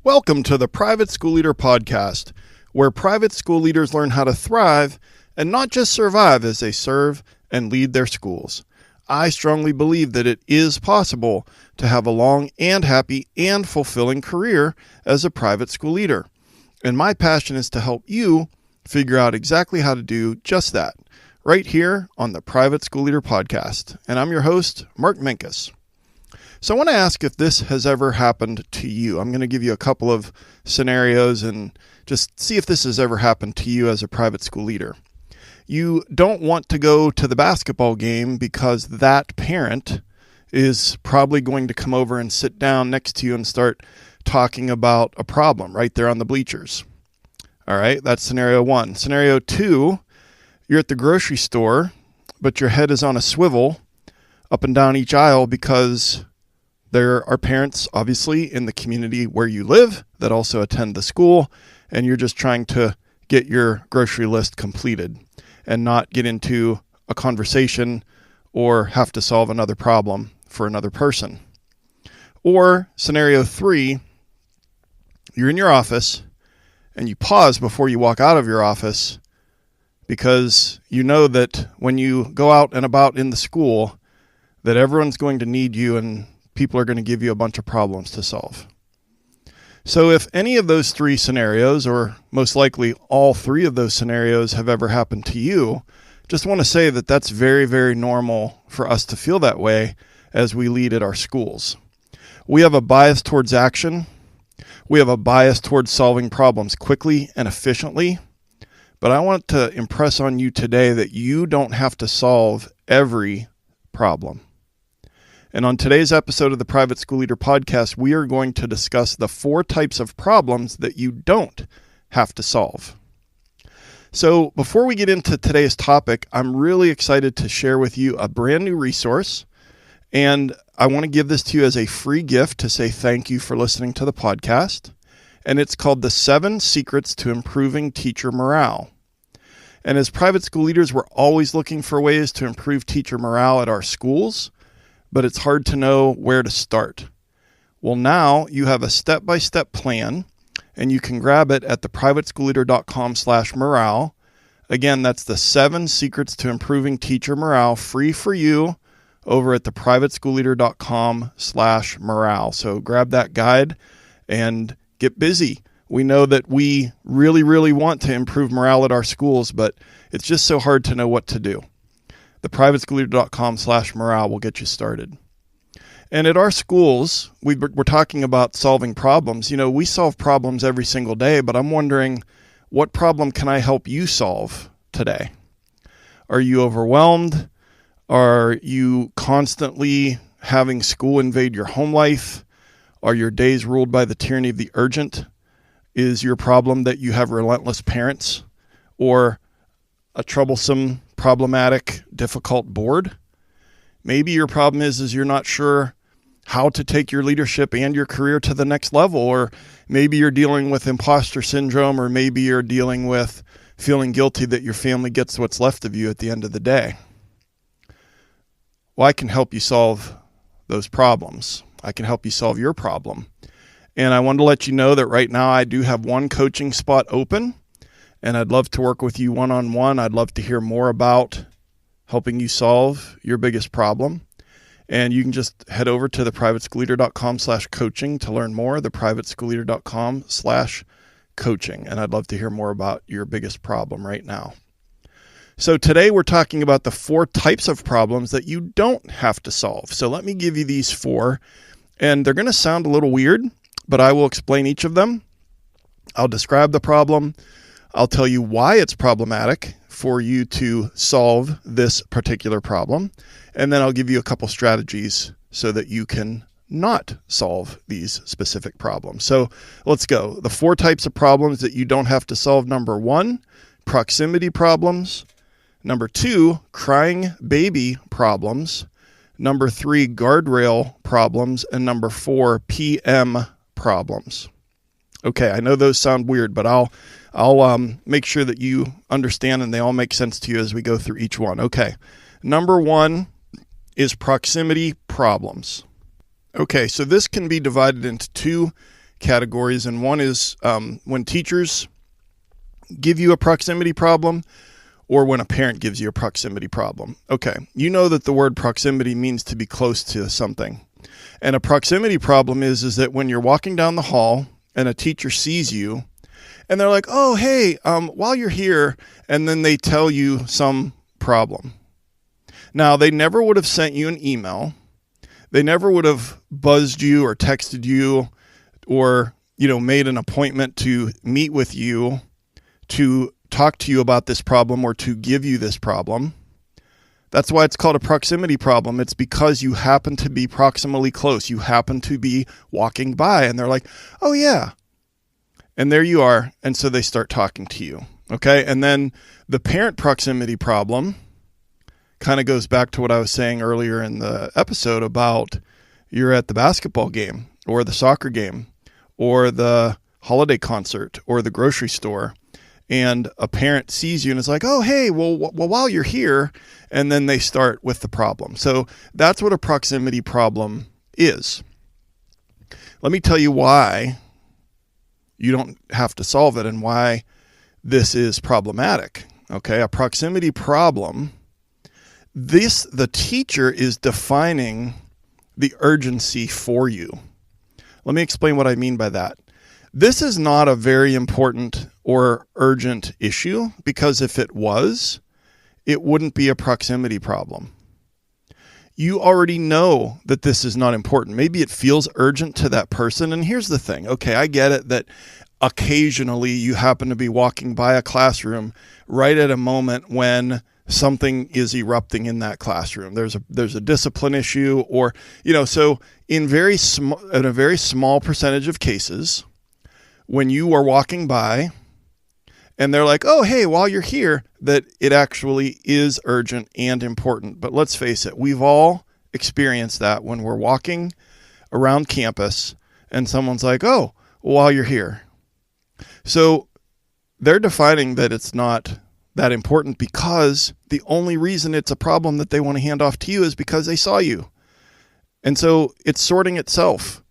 Welcome to the Private School Leader Podcast, where private school leaders learn how to thrive and not just survive as they serve and lead their schools. I strongly believe that it is possible to have a long and happy and fulfilling career as a private school leader. And my passion is to help you figure out exactly how to do just that, right here on the Private School Leader Podcast. And I'm your host, Mark Minkus. So I want to ask if this has ever happened to you. I'm going to give you a couple of scenarios and just see if this has ever happened to you as a private school leader. You don't want to go to the basketball game because that parent is probably going to come over and sit down next to you and start talking about a problem right there on the bleachers. All right, that's scenario one. Scenario two, you're at the grocery store, but your head is on a swivel up and down each aisle because there are parents, obviously, in the community where you live that also attend the school, and you're just trying to get your grocery list completed and not get into a conversation or have to solve another problem for another person. Or scenario three, you're in your office and you pause before you walk out of your office because you know that when you go out and about in the school that everyone's going to need you and people are going to give you a bunch of problems to solve. So if any of those three scenarios, or most likely all three of those scenarios, have ever happened to you, just want to say that that's very, very normal for us to feel that way as we lead at our schools. We have a bias towards action. We have a bias towards solving problems quickly and efficiently. But I want to impress on you today that you don't have to solve every problem. And on today's episode of the Private School Leader Podcast, we are going to discuss the 4 types of problems that you don't have to solve. So before we get into today's topic, I'm really excited to share with you a brand new resource. And I want to give this to you as a free gift to say thank you for listening to the podcast. And it's called The 7 Secrets to Improving Teacher Morale. And as private school leaders, we're always looking for ways to improve teacher morale at our schools, but it's hard to know where to start. Well, now you have a step-by-step plan, and you can grab it at theprivateschoolleader.com/morale. Again, that's the 7 Secrets to Improving Teacher Morale, free for you over at theprivateschoolleader.com/morale. So grab that guide and get busy. We know that we really, really want to improve morale at our schools, but it's just so hard to know what to do. theprivateschoolleader.com/morale will get you started. And at our schools, we're talking about solving problems. You know, we solve problems every single day, but I'm wondering, what problem can I help you solve today? Are you overwhelmed? Are you constantly having school invade your home life? Are your days ruled by the tyranny of the urgent? Is your problem that you have relentless parents or a troublesome, problematic, difficult board? Maybe your problem is you're not sure how to take your leadership and your career to the next level, or maybe you're dealing with imposter syndrome, or maybe you're dealing with feeling guilty that your family gets what's left of you at the end of the day. Well, I can help you solve those problems. I can help you solve your problem. And I wanted to let you know that right now I do have one coaching spot open, and I'd love to work with you one-on-one. I'd love to hear more about helping you solve your biggest problem. And you can just head over to theprivateschoolleader.com/coaching to learn more, theprivateschoolleader.com/coaching. And I'd love to hear more about your biggest problem right now. So today we're talking about the 4 types of problems that you don't have to solve. So let me give you these 4, and they're going to sound a little weird, but I will explain each of them. I'll describe the problem. I'll tell you why it's problematic for you to solve this particular problem. And then I'll give you a couple strategies so that you can not solve these specific problems. So let's go. The 4 types of problems that you don't have to solve. Number 1, proximity problems. Number 2, crying baby problems. Number 3, guardrail problems. And number 4, PM problems. Okay, I know those sound weird, but I'll make sure that you understand and they all make sense to you as we go through each one. Okay, number 1 is proximity problems. Okay, so this can be divided into 2 categories, and one is when teachers give you a proximity problem, or when a parent gives you a proximity problem. Okay, you know that the word proximity means to be close to something. And a proximity problem is that when you're walking down the hall and a teacher sees you and they're like, oh, hey, while you're here, and then they tell you some problem. Now, they never would have sent you an email. They never would have buzzed you or texted you or, made an appointment to meet with you to talk to you about this problem or to give you this problem. That's why it's called a proximity problem. It's because you happen to be proximally close. You happen to be walking by and they're like, oh yeah. And there you are. And so they start talking to you. Okay. And then the parent proximity problem kind of goes back to what I was saying earlier in the episode about you're at the basketball game or the soccer game or the holiday concert or the grocery store. And a parent sees you and is like, oh, hey, well, while you're here, and then they start with the problem. So that's what a proximity problem is. Let me tell you why you don't have to solve it and why this is problematic. Okay, a proximity problem, the teacher is defining the urgency for you. Let me explain what I mean by that. This is not a very important or urgent issue, because if it was, it wouldn't be a proximity problem. You already know that this is not important. Maybe it feels urgent to that person. And here's the thing. Okay, I get it that occasionally you happen to be walking by a classroom right at a moment when something is erupting in that classroom. There's a discipline issue, or, so in a very small percentage of cases, when you are walking by and they're like, oh, hey, while you're here, that it actually is urgent and important. But let's face it, we've all experienced that when we're walking around campus and someone's like, oh, while you're here. So they're defining that it's not that important because the only reason it's a problem that they want to hand off to you is because they saw you. And so it's sorting itself.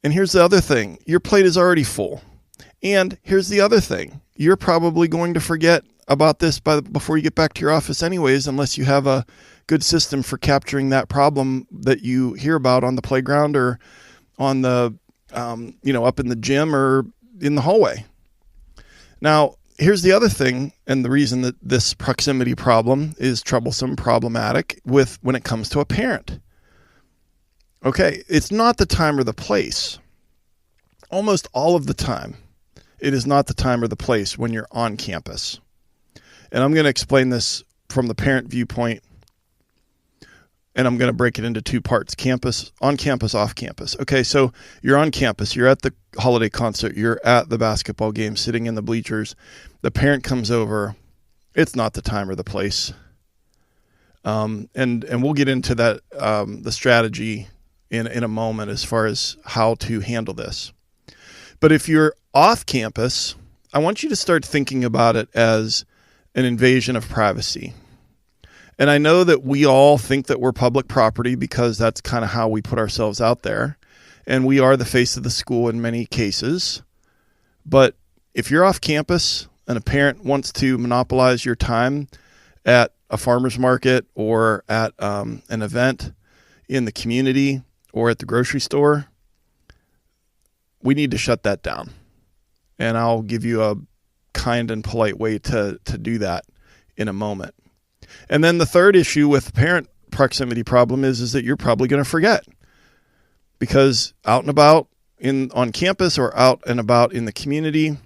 And here's the other thing. Your plate is already full. And here's the other thing. You're probably going to forget about this before you get back to your office anyways, unless you have a good system for capturing that problem that you hear about on the playground or on the, up in the gym or in the hallway. Now, here's the other thing, and the reason that this proximity problem is troublesome, problematic when it comes to a parent. Okay, it's not the time or the place. Almost all of the time, it is not the time or the place when you're on campus. And I'm going to explain this from the parent viewpoint, and I'm going to break it into two parts: campus, on campus, off campus. Okay, so you're on campus, you're at the holiday concert, you're at the basketball game, sitting in the bleachers. The parent comes over. It's not the time or the place. And we'll get into that, the strategy in a moment as far as how to handle this. But if you're off campus, I want you to start thinking about it as an invasion of privacy. And I know that we all think that we're public property because that's kind of how we put ourselves out there. And we are the face of the school in many cases. But if you're off campus and a parent wants to monopolize your time at a farmer's market or at an event in the community or at the grocery store, we need to shut that down. And I'll give you a kind and polite way to do that in a moment. And then the third issue with parent proximity problem is that you're probably going to forget, because out and about on campus or out and about in the community,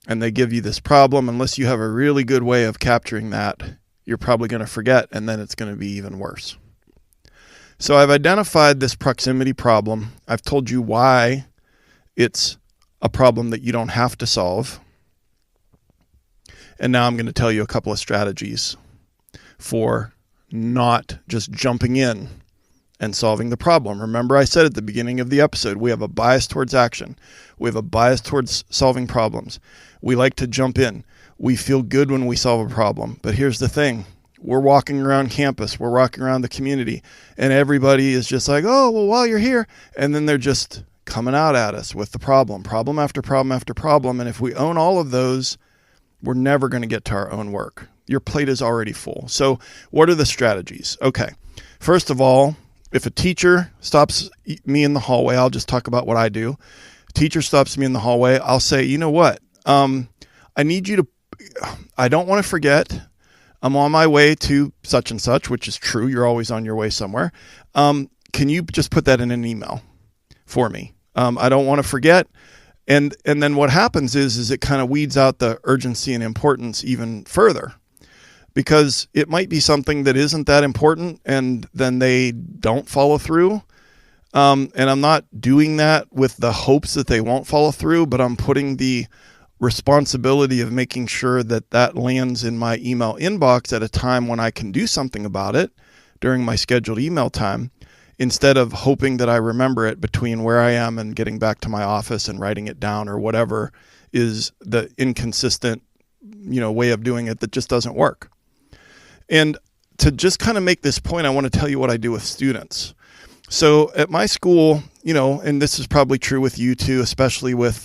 and they give you this problem, unless you have a really good way of capturing that, you're probably going to forget, and then it's going to be even worse. So I've identified this proximity problem. I've told you why it's a problem that you don't have to solve. And now I'm going to tell you a couple of strategies for not just jumping in and solving the problem. Remember, I said at the beginning of the episode, we have a bias towards action. We have a bias towards solving problems. We like to jump in. We feel good when we solve a problem. But here's the thing. We're walking around campus. We're walking around the community. And everybody is just like, oh, well, while you're here. And then they're just coming out at us with the problem after problem after problem. And if we own all of those, we're never going to get to our own work. Your plate is already full. So what are the strategies? Okay. First of all, if a teacher stops me in the hallway, I'll just talk about what I do. A teacher stops me in the hallway, I'll say, you know what? I need you to, I don't want to forget. I'm on my way to such and such, which is true. You're always on your way somewhere. Can you just put that in an email for me? I don't want to forget. And then what happens is it kind of weeds out the urgency and importance even further, because it might be something that isn't that important and then they don't follow through. And I'm not doing that with the hopes that they won't follow through, but I'm putting the responsibility of making sure that that lands in my email inbox at a time when I can do something about it during my scheduled email time, instead of hoping that I remember it between where I am and getting back to my office and writing it down, or whatever is the inconsistent, way of doing it that just doesn't work. And to just kind of make this point, I want to tell you what I do with students. So at my school, and this is probably true with you too, especially with,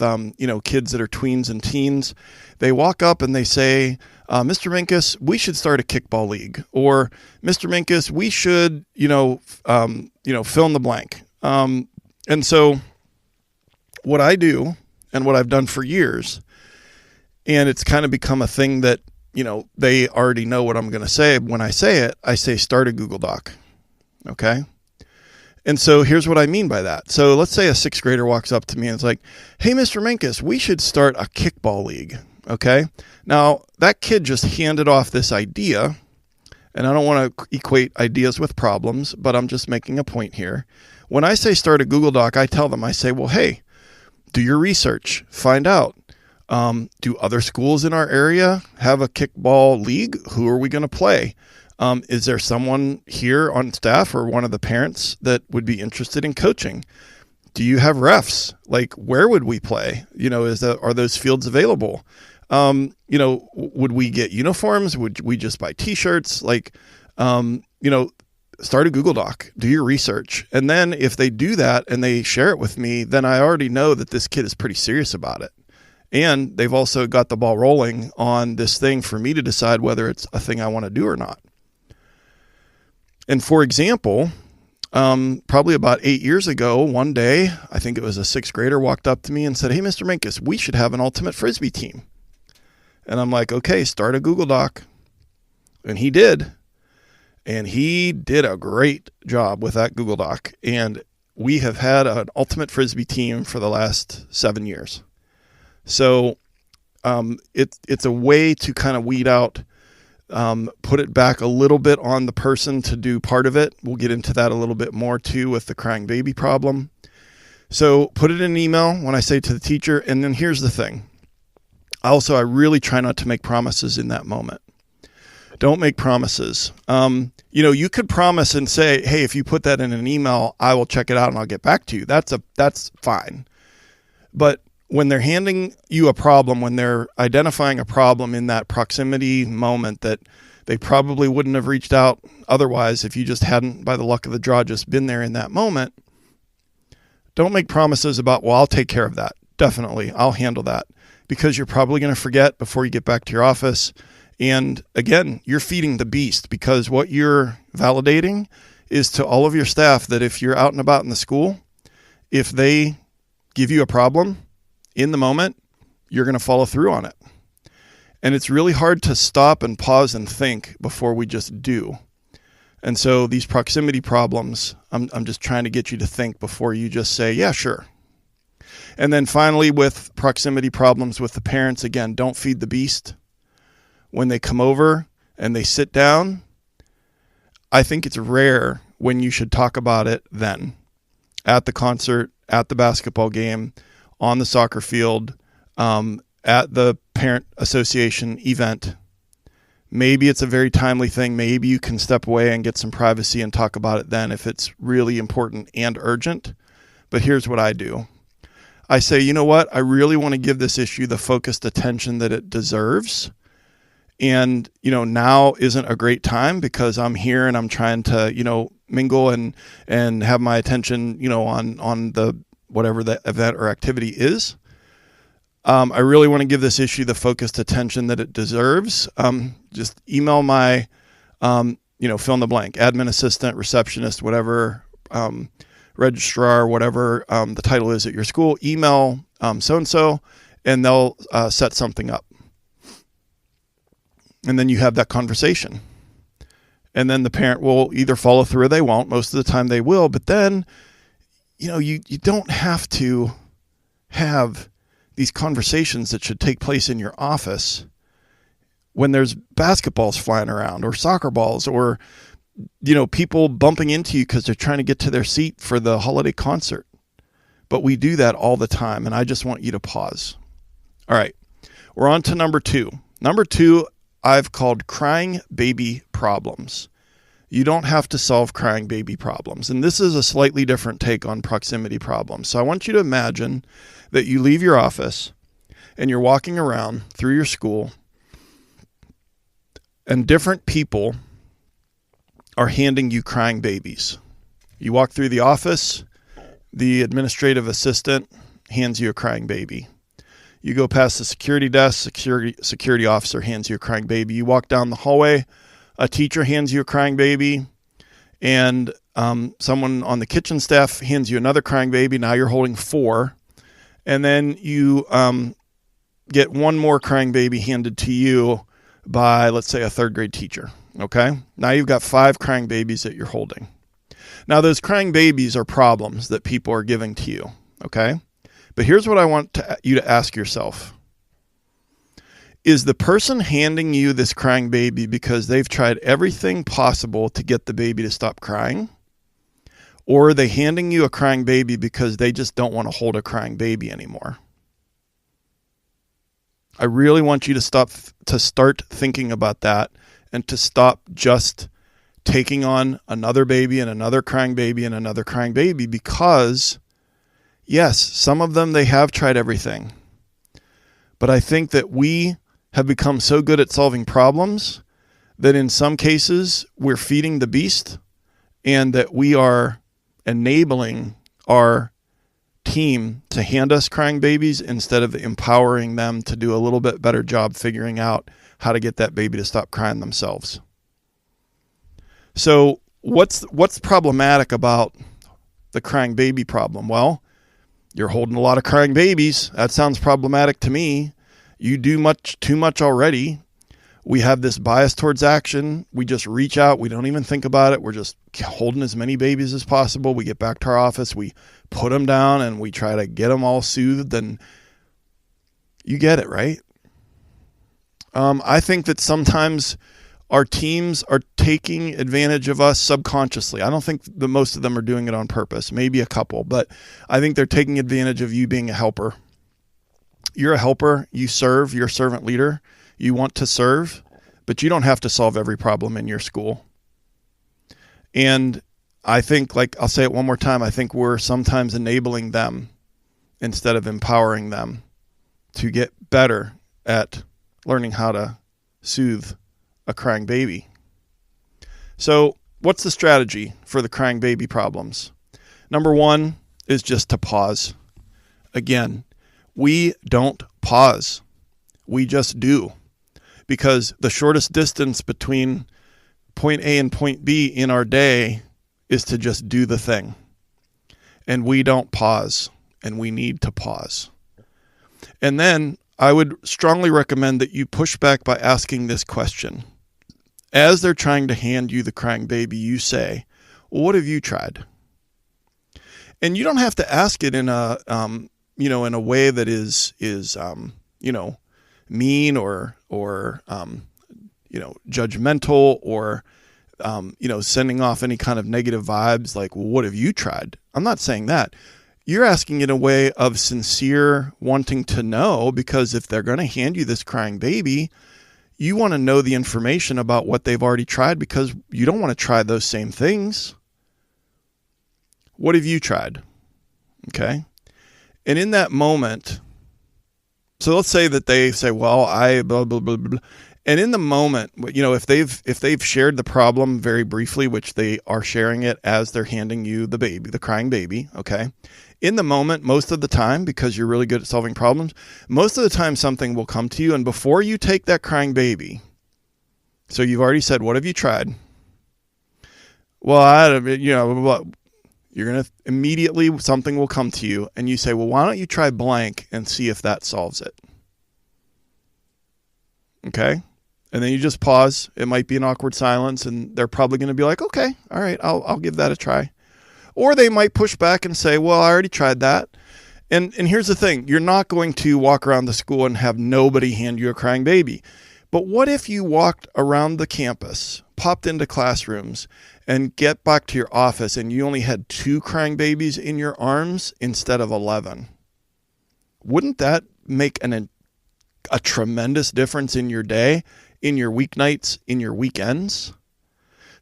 kids that are tweens and teens, they walk up and they say, Mr. Minkus, we should start a kickball league, or Mr. Minkus, we should, fill in the blank. And so what I do and what I've done for years, and it's kind of become a thing that, they already know what I'm going to say. When I say it, I say, start a Google Doc. Okay. And so here's what I mean by that. So let's say a sixth grader walks up to me and is like, hey, Mr. Minkus, we should start a kickball league. Okay. Now that kid just handed off this idea, and I don't want to equate ideas with problems, but I'm just making a point here. When I say start a Google Doc, I tell them, I say, well, hey, do your research, find out. Do other schools in our area have a kickball league? Who are we going to play? Is there someone here on staff or one of the parents that would be interested in coaching? Do you have refs? Like, where would we play? Are those fields available? Would we get uniforms? Would we just buy t-shirts? Start a Google Doc, do your research. And then if they do that and they share it with me, then I already know that this kid is pretty serious about it. And they've also got the ball rolling on this thing for me to decide whether it's a thing I want to do or not. And for example, probably about 8 years ago, one day, I think it was a sixth grader walked up to me and said, hey, Mr. Minkus, we should have an ultimate Frisbee team. And I'm like, okay, start a Google Doc. And he did. And he did a great job with that Google Doc. And we have had an ultimate Frisbee team for the last 7 years. So it's a way to kind of weed out, put it back a little bit on the person to do part of it. We'll get into that a little bit more too with the crying baby problem. So put it in an email when I say to the teacher. And then here's the thing. I really try not to make promises in that moment. Don't make promises. You could promise and say, hey, if you put that in an email, I will check it out and I'll get back to you. That's fine. But when they're handing you a problem, when they're identifying a problem in that proximity moment that they probably wouldn't have reached out otherwise if you just hadn't, by the luck of the draw, just been there in that moment, don't make promises about, well, I'll take care of that. Definitely, I'll handle that, because you're probably going to forget before you get back to your office. And again, you're feeding the beast, because what you're validating is to all of your staff that if you're out and about in the school, if they give you a problem in the moment, you're going to follow through on it. And it's really hard to stop and pause and think before we just do. And so these proximity problems, I'm just trying to get you to think before you just say, yeah, sure. And then finally, with proximity problems with the parents, again, don't feed the beast. When they come over and they sit down, I think it's rare when you should talk about it then. At the concert, at the basketball game, on the soccer field, at the parent association event. Maybe it's a very timely thing. Maybe you can step away and get some privacy and talk about it then if it's really important and urgent. But here's what I do. I say, you know what? I really want to give this issue the focused attention that it deserves. And, now isn't a great time because I'm here and I'm trying to, mingle and have my attention, on the whatever the event or activity is. I really want to give this issue the focused attention that it deserves. Just email my, fill in the blank, admin assistant, receptionist, whatever, registrar, whatever the title is at your school. Email so-and-so, and they'll set something up. And then you have that conversation. And then the parent will either follow through or they won't. Most of the time they will. But then, you don't have to have these conversations that should take place in your office when there's basketballs flying around or soccer balls or, people bumping into you because they're trying to get to their seat for the holiday concert. But we do that all the time. And I just want you to pause. All right. We're on to number 2. Number 2, I've called crying baby problems. You don't have to solve crying baby problems. And this is a slightly different take on proximity problems. So I want you to imagine that you leave your office and you're walking around through your school and different people are handing you crying babies. You walk through the office, the administrative assistant hands you a crying baby. You go past the security desk, security officer hands you a crying baby. You walk down the hallway, a teacher hands you a crying baby, and someone on the kitchen staff hands you another crying baby. Now you're holding 4. And then you get one more crying baby handed to you by, let's say, a 3rd grade teacher. Okay? Now you've got 5 crying babies that you're holding. Now those crying babies are problems that people are giving to you. Okay? But here's what I want you to ask yourself. Is the person handing you this crying baby because they've tried everything possible to get the baby to stop crying? Or are they handing you a crying baby because they just don't want to hold a crying baby anymore? I really want you to start thinking about that and to stop just taking on another baby and another crying baby and another crying baby because, yes, some of them, they have tried everything. But I think that we have become so good at solving problems that in some cases we're feeding the beast and that we are enabling our team to hand us crying babies instead of empowering them to do a little bit better job figuring out how to get that baby to stop crying themselves. So what's problematic about the crying baby problem? Well, you're holding a lot of crying babies. That sounds problematic to me. You do too much already. We have this bias towards action. We just reach out. We don't even think about it. We're just holding as many babies as possible. We get back to our office. We put them down and we try to get them all soothed. And you get it, right? I think that sometimes our teams are taking advantage of us subconsciously. I don't think that most of them are doing it on purpose. Maybe a couple, but I think they're taking advantage of you being a helper. You're a helper. You serve. You're a servant leader. You want to serve, but you don't have to solve every problem in your school. And I think, I'll say it one more time, I think we're sometimes enabling them instead of empowering them to get better at learning how to soothe a crying baby. So what's the strategy for the crying baby problems? Number 1 is just to pause. Again, we don't pause. We just do. Because the shortest distance between point A and point B in our day is to just do the thing. And we don't pause, and we need to pause. And then I would strongly recommend that you push back by asking this question. As they're trying to hand you the crying baby, you say, well, what have you tried? And you don't have to ask it in a, in a way that is mean or judgmental or, sending off any kind of negative vibes like, well, what have you tried? I'm not saying that. You're asking in a way of sincere wanting to know, because if they're going to hand you this crying baby, you want to know the information about what they've already tried because you don't want to try those same things. What have you tried? Okay. And in that moment, so let's say that they say, well, I blah, blah, blah, blah. And in the moment, if they've shared the problem very briefly, which they are sharing it as they're handing you the baby, the crying baby, okay? In the moment, most of the time, because you're really good at solving problems, most of the time something will come to you, and before you take that crying baby, so you've already said, what have you tried? Well, you're going to immediately, something will come to you, and you say, well, why don't you try blank and see if that solves it? Okay? And then you just pause. It might be an awkward silence, and they're probably going to be like, okay, all right, I'll give that a try. Or they might push back and say, well, I already tried that. And here's the thing. You're not going to walk around the school and have nobody hand you a crying baby. But what if you walked around the campus, popped into classrooms, and get back to your office and you only had 2 crying babies in your arms instead of 11? Wouldn't that make a tremendous difference in your day, in your weeknights, in your weekends?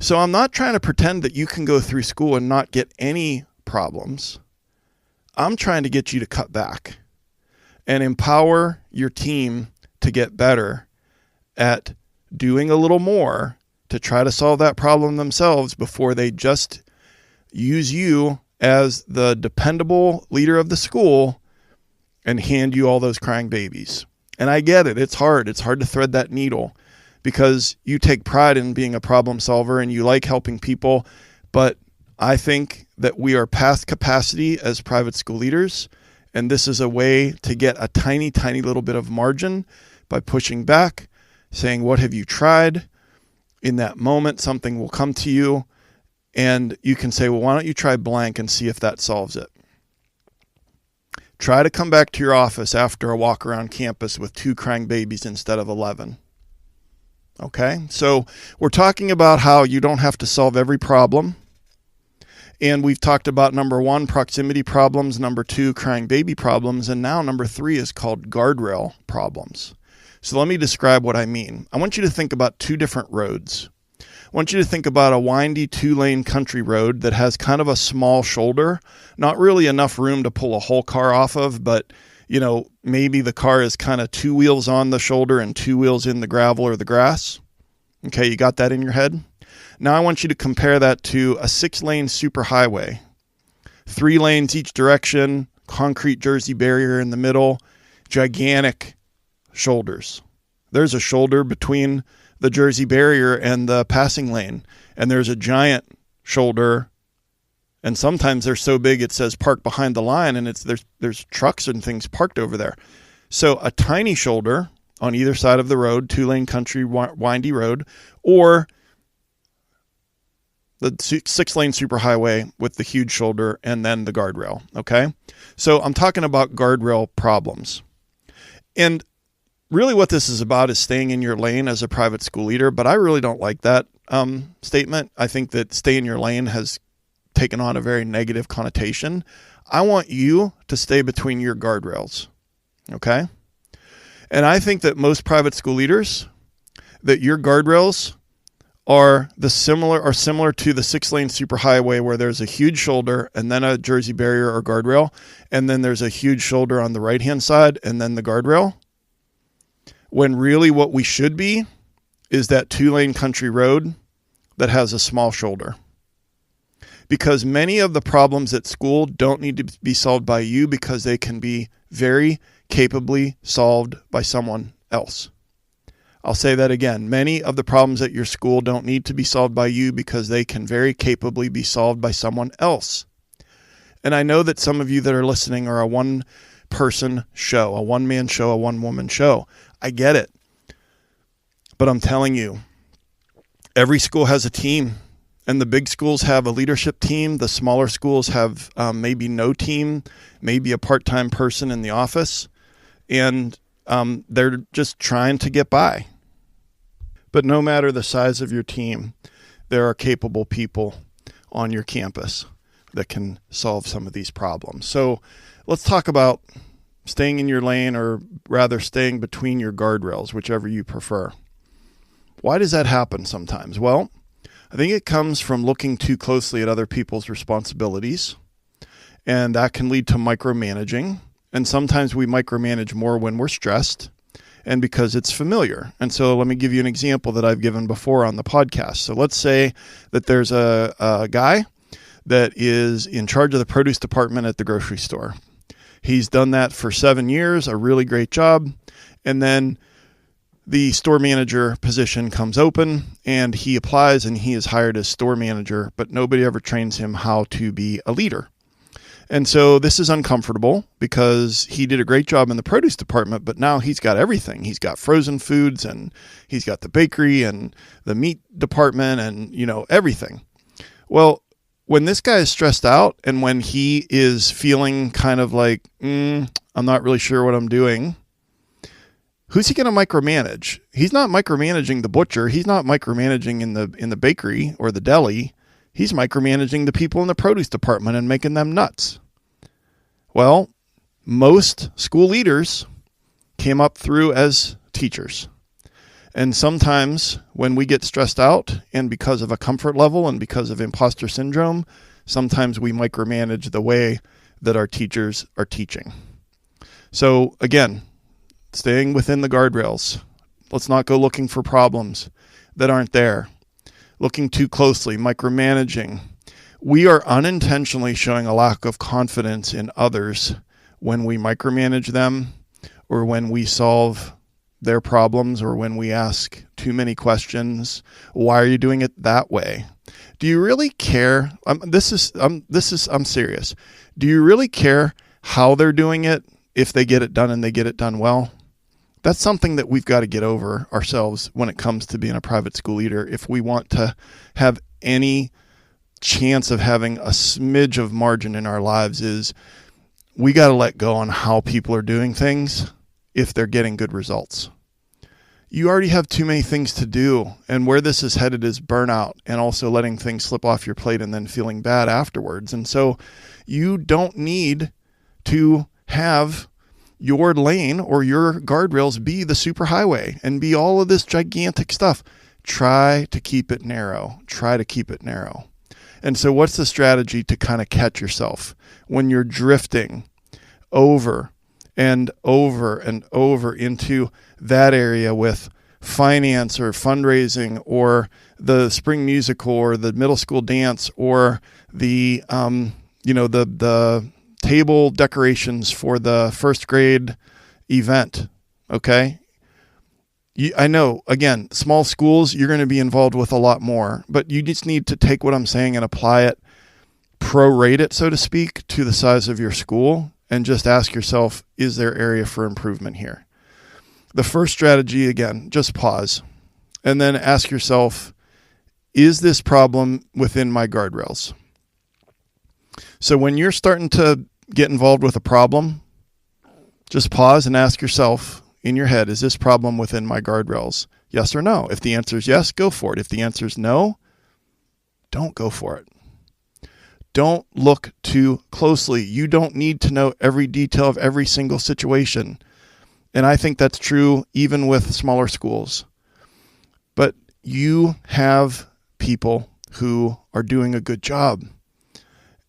So I'm not trying to pretend that you can go through school and not get any problems. I'm trying to get you to cut back and empower your team to get better at doing a little more to try to solve that problem themselves before they just use you as the dependable leader of the school and hand you all those crying babies. And I get it. It's hard. It's hard to thread that needle because you take pride in being a problem solver and you like helping people. But I think that we are past capacity as private school leaders. And this is a way to get a tiny, tiny little bit of margin by pushing back, saying, what have you tried? In that moment, something will come to you and you can say, well, why don't you try blank and see if that solves it? Try to come back to your office after a walk around campus with 2 crying babies instead of 11. Okay, so we're talking about how you don't have to solve every problem. And we've talked about number 1, proximity problems, number 2, crying baby problems, and now number 3 is called guardrail problems. So let me describe what I mean. I want you to think about 2 different roads. I want you to think about a windy 2-lane country road that has kind of a small shoulder, not really enough room to pull a whole car off of, but maybe the car is kind of 2 wheels on the shoulder and 2 wheels in the gravel or the grass. Okay, you got that in your head? Now I want you to compare that to a 6-lane superhighway. 3 lanes each direction, concrete Jersey barrier in the middle, gigantic shoulders. There's a shoulder between the Jersey barrier and the passing lane, and there's a giant shoulder, and sometimes they're so big it says park behind the line, and there's trucks and things parked over there. So a tiny shoulder on either side of the road, 2-lane country windy road, or the 6-lane superhighway with the huge shoulder and then the guardrail. Okay, so I'm talking about guardrail problems. And really what this is about is staying in your lane as a private school leader, but I really don't like that statement. I think that stay in your lane has taken on a very negative connotation. I want you to stay between your guardrails, okay? And I think that most private school leaders, that your guardrails are similar to the 6-lane superhighway where there's a huge shoulder and then a Jersey barrier or guardrail, and then there's a huge shoulder on the right-hand side and then the guardrail. When really what we should be is that 2-lane country road that has a small shoulder. Because many of the problems at school don't need to be solved by you because they can be very capably solved by someone else. I'll say that again. Many of the problems at your school don't need to be solved by you because they can very capably be solved by someone else. And I know that some of you that are listening are a one-person show, a one-man show, a one-woman show. I get it. But I'm telling you, every school has a team, and the big schools have a leadership team. The smaller schools have maybe no team, maybe a part-time person in the office, and they're just trying to get by. But no matter the size of your team, there are capable people on your campus that can solve some of these problems. So let's talk about staying in your lane, or rather staying between your guardrails, whichever you prefer. Why does that happen sometimes? Well, I think it comes from looking too closely at other people's responsibilities, and that can lead to micromanaging. And sometimes we micromanage more when we're stressed, and because it's familiar. And so let me give you an example that I've given before on the podcast. So let's say that there's a guy that is in charge of the produce department at the grocery store. He's done that for 7 years, a really great job. And then the store manager position comes open and he applies and he is hired as store manager, but nobody ever trains him how to be a leader. And so this is uncomfortable because he did a great job in the produce department, but now he's got everything. He's got frozen foods and he's got the bakery and the meat department and, everything. Well, when this guy is stressed out and when he is feeling kind of like, I'm not really sure what I'm doing, who's he going to micromanage? He's not micromanaging the butcher. He's not micromanaging in the bakery or the deli. He's micromanaging the people in the produce department and making them nuts. Well, most school leaders came up through as teachers. And sometimes when we get stressed out and because of a comfort level and because of imposter syndrome, sometimes we micromanage the way that our teachers are teaching. So again, staying within the guardrails. Let's not go looking for problems that aren't there. Looking too closely, micromanaging. We are unintentionally showing a lack of confidence in others when we micromanage them or when we solve their problems or when we ask too many questions. Why are you doing it that way? Do you really care? I'm serious. Do you really care how they're doing it if they get it done and they get it done well? That's something that we've got to get over ourselves when it comes to being a private school leader. If we want to have any chance of having a smidge of margin in our lives, is we got to let go on how people are doing things if they're getting good results. You already have too many things to do, and where this is headed is burnout and also letting things slip off your plate and then feeling bad afterwards. And so you don't need to have your lane or your guardrails be the superhighway and be all of this gigantic stuff. Try to keep it narrow. And so what's the strategy to kind of catch yourself when you're drifting over and over and over into that area with finance or fundraising or the spring musical or the middle school dance or the table decorations for the first grade event. Okay. I know, again, small schools, you're going to be involved with a lot more, but you just need to take what I'm saying and apply it, prorate it, so to speak, to the size of your school and just ask yourself, is there area for improvement here? The first strategy, again, just pause and then ask yourself, is this problem within my guardrails? So when you're starting to get involved with a problem, just pause and ask yourself in your head, is this problem within my guardrails? Yes or no? If the answer is yes, go for it. If the answer is no, don't go for it. Don't look too closely. You don't need to know every detail of every single situation. And I think that's true even with smaller schools. But you have people who are doing a good job.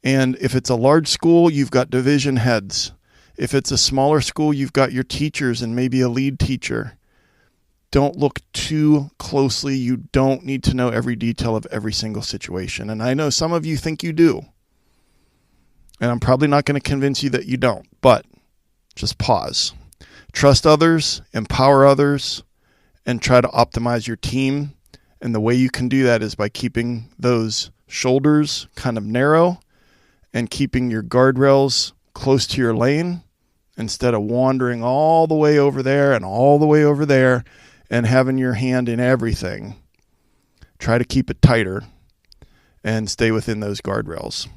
And if it's a large school, you've got division heads. If it's a smaller school, you've got your teachers and maybe a lead teacher. Don't look too closely. You don't need to know every detail of every single situation. And I know some of you think you do. And I'm probably not going to convince you that you don't, but just pause. Trust others, empower others, and try to optimize your team. And the way you can do that is by keeping those shoulders kind of narrow and keeping your guardrails close to your lane instead of wandering all the way over there and all the way over there and having your hand in everything. Try to keep it tighter and stay within those guardrails.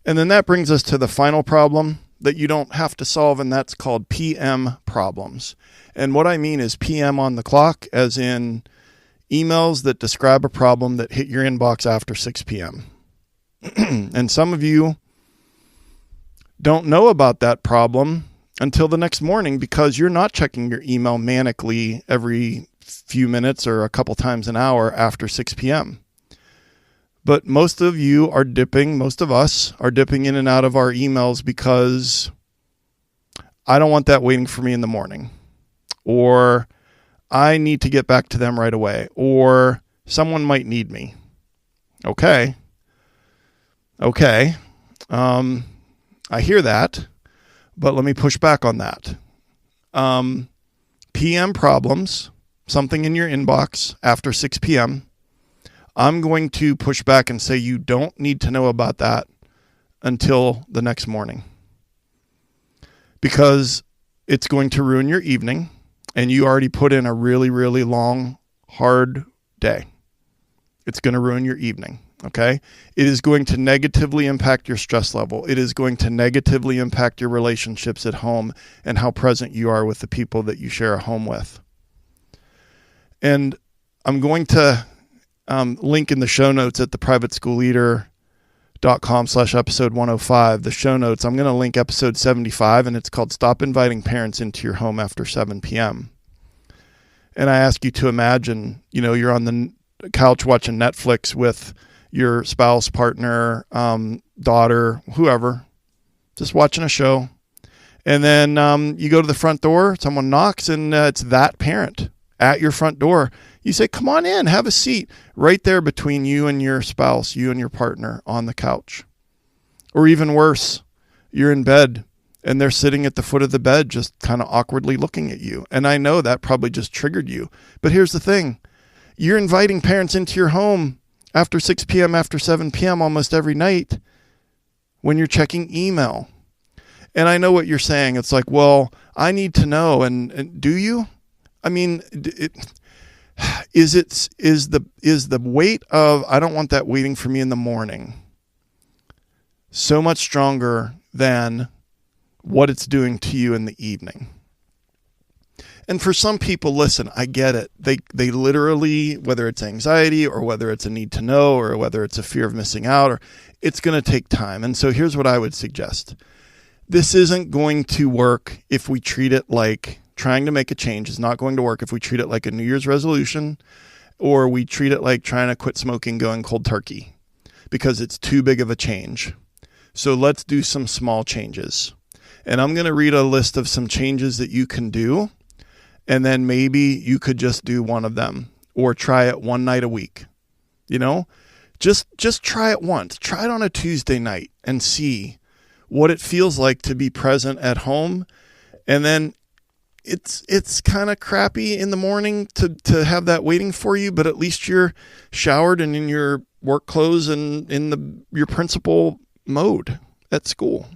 And then that brings us to the final problem that you don't have to solve, and that's called PM problems. And what I mean is PM on the clock, as in emails that describe a problem that hit your inbox after 6 p.m. And some of you don't know about that problem until the next morning because you're not checking your email manically every few minutes or a couple times an hour after 6 p.m. But most of us are dipping in and out of our emails because I don't want that waiting for me in the morning. Or I need to get back to them right away, or someone might need me. Okay. I hear that, but let me push back on that. PM problems, something in your inbox after 6 p.m., I'm going to push back and say you don't need to know about that until the next morning, because it's going to ruin your evening, and you already put in a really, really long, hard day. It's going to ruin your evening, okay? It is going to negatively impact your stress level. It is going to negatively impact your relationships at home and how present you are with the people that you share a home with. And I'm going to link in the show notes at theprivateschoolleader.com/episode 105, the show notes. I'm going to link episode 75, and it's called Stop Inviting Parents into Your Home After 7 p.m. And I ask you to imagine, you're on the couch watching Netflix with your spouse, partner, daughter, whoever, just watching a show. And then you go to the front door, someone knocks, and it's that parent at your front door. You say, come on in, have a seat, right there between you and your spouse, you and your partner on the couch. Or even worse, you're in bed and they're sitting at the foot of the bed, just kind of awkwardly looking at you. And I know that probably just triggered you. But here's the thing. You're inviting parents into your home after 6 p.m., after 7 p.m. almost every night when you're checking email. And I know what you're saying. It's like, well, I need to know. And do you? I mean, is the weight of, I don't want that waiting for me in the morning, so much stronger than what it's doing to you in the evening? And for some people, listen, I get it. They literally, whether it's anxiety or whether it's a need to know or whether it's a fear of missing out, or it's going to take time. And so here's what I would suggest. This isn't going to work if we treat it like trying to make a change is not going to work if we treat it like a New Year's resolution, or we treat it like trying to quit smoking going cold turkey, because it's too big of a change. So let's do some small changes. And I'm going to read a list of some changes that you can do. And then maybe you could just do one of them, or try it one night a week. Just try it once. Try it on a Tuesday night and see what it feels like to be present at home. And then it's kind of crappy in the morning to have that waiting for you, but at least you're showered and in your work clothes and in your principal mode at school.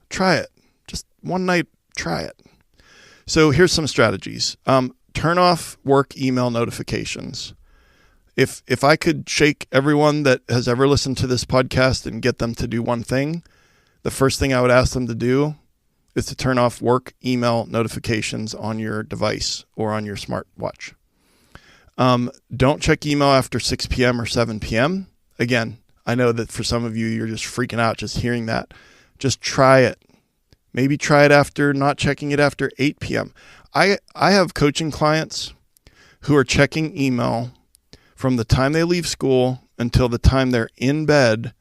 Try it. Just one night, try it. So here's some strategies. Turn off work email notifications. If I could shake everyone that has ever listened to this podcast and get them to do one thing, the first thing I would ask them to do is to turn off work email notifications on your device or on your smartwatch. Don't check email after 6 p.m. or 7 p.m. Again, I know that for some of you, you're just freaking out just hearing that. Just try it. Maybe try it after not checking it after 8 p.m. I have coaching clients who are checking email from the time they leave school until the time they're in bed,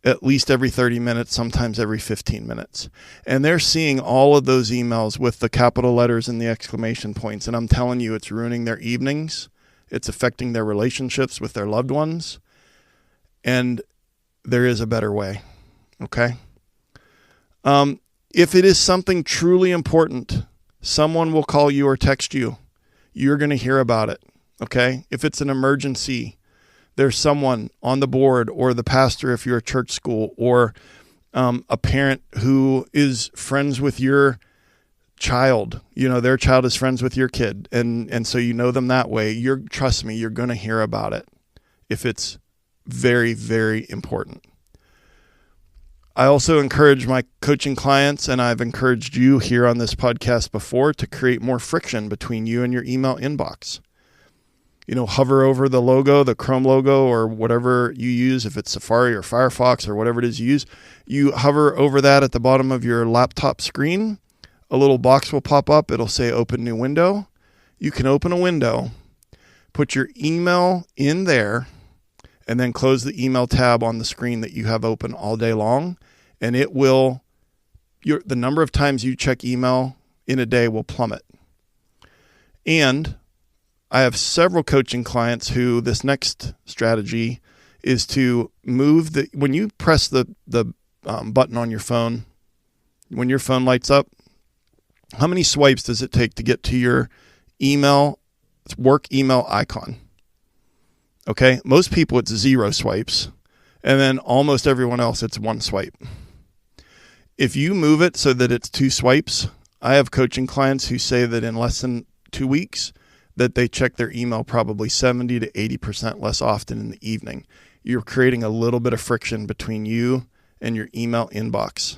at least every 30 minutes, sometimes every 15 minutes. And they're seeing all of those emails with the capital letters and the exclamation points. And I'm telling you, it's ruining their evenings. It's affecting their relationships with their loved ones. And there is a better way. Okay? If it is something truly important, someone will call you or text you. You're going to hear about it. Okay? If it's an emergency, there's someone on the board, or the pastor if you're a church school, or a parent who is friends with your child. Their child is friends with your kid. And so you know them that way. Trust me, you're going to hear about it if it's very, very important. I also encourage my coaching clients, and I've encouraged you here on this podcast before, to create more friction between you and your email inbox. Hover over the logo, the Chrome logo, or whatever you use, if it's Safari or Firefox or whatever it is you use. You hover over that at the bottom of your laptop screen. A little box will pop up. It'll say open new window. You can open a window, put your email in there, and then close the email tab on the screen that you have open all day long. And it will, the number of times you check email in a day will plummet. And I have several coaching clients who this next strategy is to move when you press the button on your phone, when your phone lights up, how many swipes does it take to get to your work email icon? Okay. Most people, it's 0 swipes. And then almost everyone else, it's 1 swipe. If you move it so that it's 2 swipes, I have coaching clients who say that in less than 2 weeks, that they check their email probably 70 to 80% less often in the evening. You're creating a little bit of friction between you and your email inbox.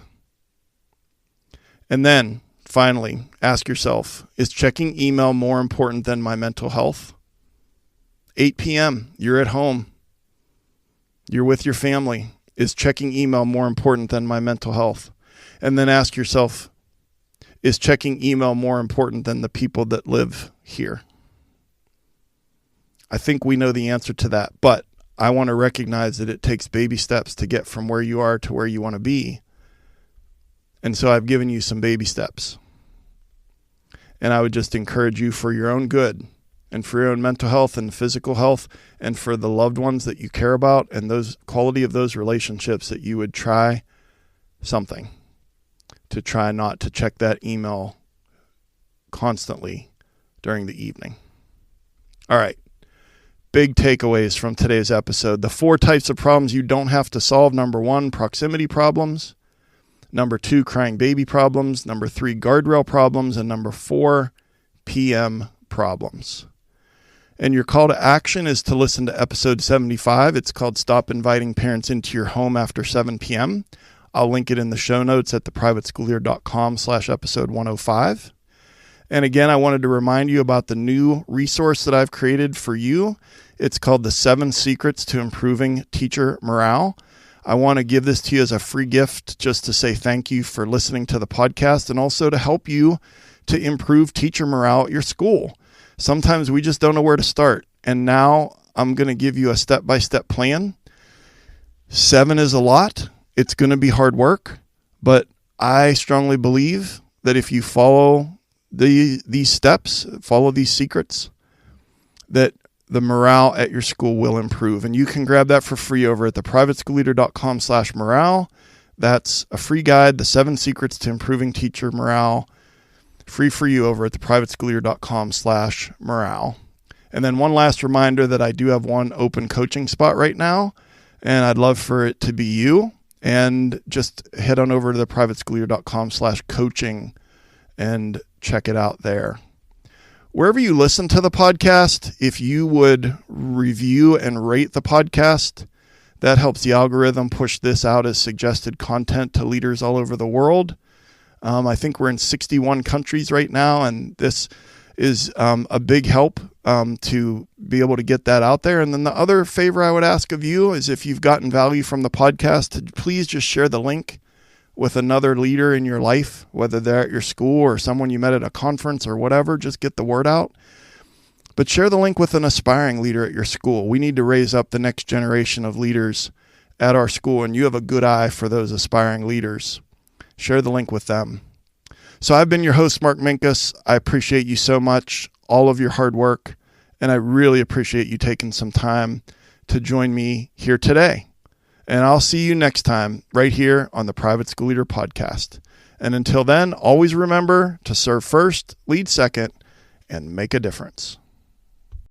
And then finally, ask yourself, is checking email more important than my mental health? 8 p.m., you're at home. You're with your family. Is checking email more important than my mental health? And then ask yourself, is checking email more important than the people that live here? I think we know the answer to that, but I want to recognize that it takes baby steps to get from where you are to where you want to be. And so I've given you some baby steps. And I would just encourage you, for your own good and for your own mental health and physical health and for the loved ones that you care about and those quality of those relationships, that you would try something to try not to check that email constantly during the evening. All right. Big takeaways from today's episode. The 4 types of problems you don't have to solve. Number 1, proximity problems. Number 2, crying baby problems. Number 3, guardrail problems. And number 4, PM problems. And your call to action is to listen to episode 75. It's called Stop Inviting Parents into Your Home After 7 p.m. I'll link it in the show notes at theprivateschoolleader.com/episode 105. And again, I wanted to remind you about the new resource that I've created for you. It's called The 7 Secrets to Improving Teacher Morale. I want to give this to you as a free gift just to say thank you for listening to the podcast and also to help you to improve teacher morale at your school. Sometimes we just don't know where to start. And now I'm going to give you a step-by-step plan. 7 is a lot. It's going to be hard work, but I strongly believe that if you follow these steps, follow these secrets, that the morale at your school will improve. And you can grab that for free over at theprivateschoolleader.com/morale. That's a free guide, The 7 Secrets to Improving Teacher Morale, free for you over at theprivateschoolleader.com/morale. And then one last reminder that I do have one open coaching spot right now, and I'd love for it to be you. And just head on over to theprivateschoolleader.com/coaching and check it out there. Wherever you listen to the podcast, if you would review and rate the podcast, that helps the algorithm push this out as suggested content to leaders all over the world. I think we're in 61 countries right now, and this is a big help to be able to get that out there. And then the other favor I would ask of you is, if you've gotten value from the podcast, to please just share the link with another leader in your life, whether they're at your school or someone you met at a conference or whatever. Just get the word out. But share the link with an aspiring leader at your school. We need to raise up the next generation of leaders at our school, and you have a good eye for those aspiring leaders. Share the link with them. So I've been your host, Mark Minkus. I appreciate you so much, all of your hard work, and I really appreciate you taking some time to join me here today. And I'll see you next time right here on the Private School Leader Podcast. And until then, always remember to serve first, lead second, and make a difference.